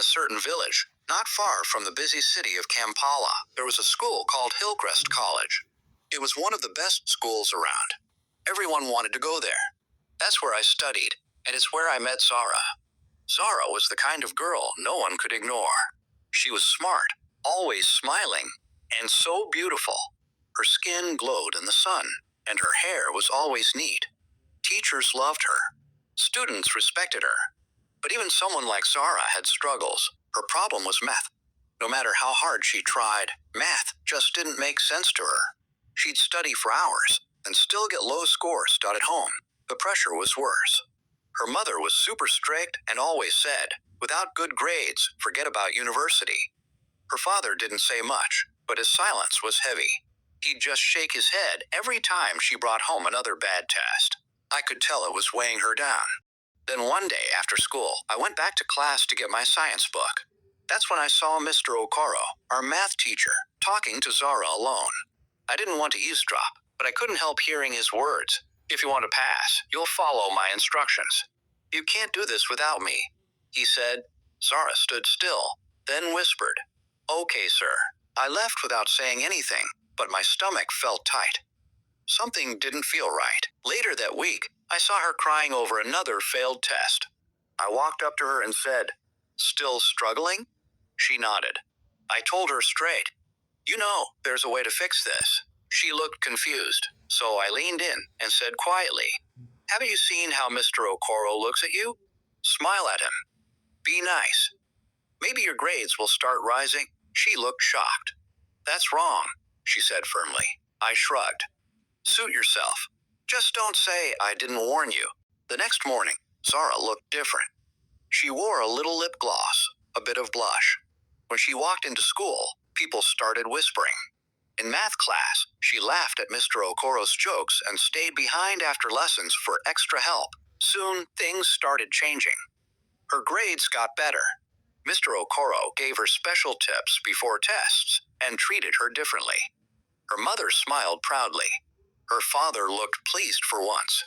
certain village, not far from the busy city of Kampala, there was a school called Hillcrest College. It was one of the best schools around. Everyone wanted to go there. That's where I studied, and it's where I met Zara. Zara was the kind of girl no one could ignore. She was smart, always smiling, and so beautiful. Her skin glowed in the sun, and her hair was always neat. Teachers loved her. Students respected her. But even someone like Zara had struggles. Her problem was math. No matter how hard she tried, math just didn't make sense to her. She'd study for hours and still get low scores taught at home. The pressure was worse. Her mother was super strict and always said, "Without good grades, forget about university." Her father didn't say much, but his silence was heavy. He'd just shake his head every time she brought home another bad test. I could tell it was weighing her down. Then one day after school, I went back to class to get my science book. That's when I saw Mr. Okoro, our math teacher, talking to Zara alone. I didn't want to eavesdrop, but I couldn't help hearing his words. "If you want to pass, you'll follow my instructions. You can't do this without me," he said. Zara stood still, then whispered, "Okay, sir." I left without saying anything, but my stomach felt tight. Something didn't feel right. Later that week, I saw her crying over another failed test. I walked up to her and said, "Still struggling?" She nodded. I told her straight, "You know, there's a way to fix this." She looked confused, so I leaned in and said quietly, "Haven't you seen how Mr. Okoro looks at you? Smile at him. Be nice. Maybe your grades will start rising." She looked shocked. "That's wrong," she said firmly. I shrugged. "Suit yourself. Just don't say I didn't warn you." The next morning, Zara looked different. She wore a little lip gloss, a bit of blush. When she walked into school, people started whispering. In math class, she laughed at Mr. Okoro's jokes and stayed behind after lessons for extra help. Soon, things started changing. Her grades got better. Mr. Okoro gave her special tips before tests and treated her differently. Her mother smiled proudly. Her father looked pleased for once.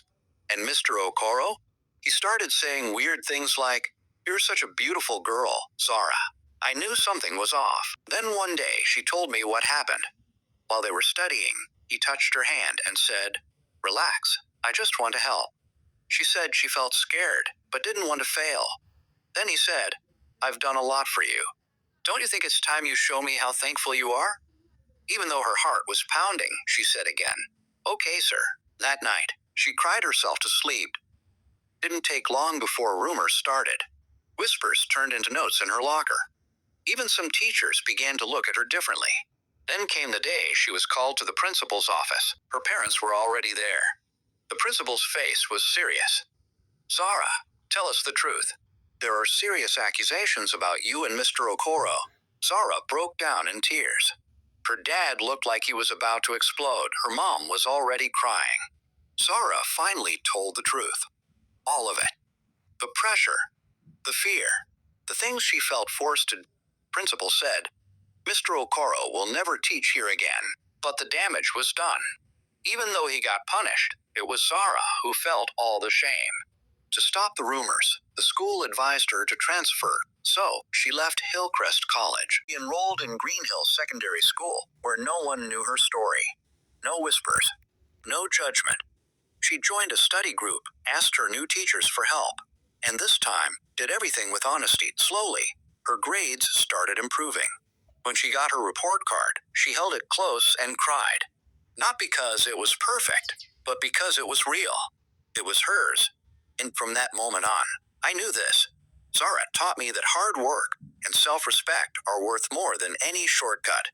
And Mr. Okoro? He started saying weird things like, "You're such a beautiful girl, Zara." I knew something was off. Then one day she told me what happened. While they were studying, he touched her hand and said, "Relax, I just want to help." She said she felt scared, but didn't want to fail. Then he said, "I've done a lot for you. Don't you think it's time you show me how thankful you are?" Even though her heart was pounding, she said again, "Okay, sir." That night, she cried herself to sleep. Didn't take long before rumors started. Whispers turned into notes in her locker. Even some teachers began to look at her differently. Then came the day she was called to the principal's office. Her parents were already there. The principal's face was serious. "Zara, tell us the truth. There are serious accusations about you and Mr. Okoro." Zara broke down in tears. Her dad looked like he was about to explode. Her mom was already crying. Zara finally told the truth. All of it. The pressure, the fear, the things she felt forced to. Principal said, "Mr. Okoro will never teach here again," but the damage was done. Even though he got punished, it was Zara who felt all the shame. To stop the rumors, the school advised her to transfer, so she left Hillcrest College. She enrolled in Green Hill Secondary School, where no one knew her story. No whispers, no judgment. She joined a study group, asked her new teachers for help, and this time did everything with honesty. Slowly, her grades started improving. When she got her report card, she held it close and cried. Not because it was perfect, but because it was real. It was hers. And from that moment on, I knew this. Zara taught me that hard work and self-respect are worth more than any shortcut.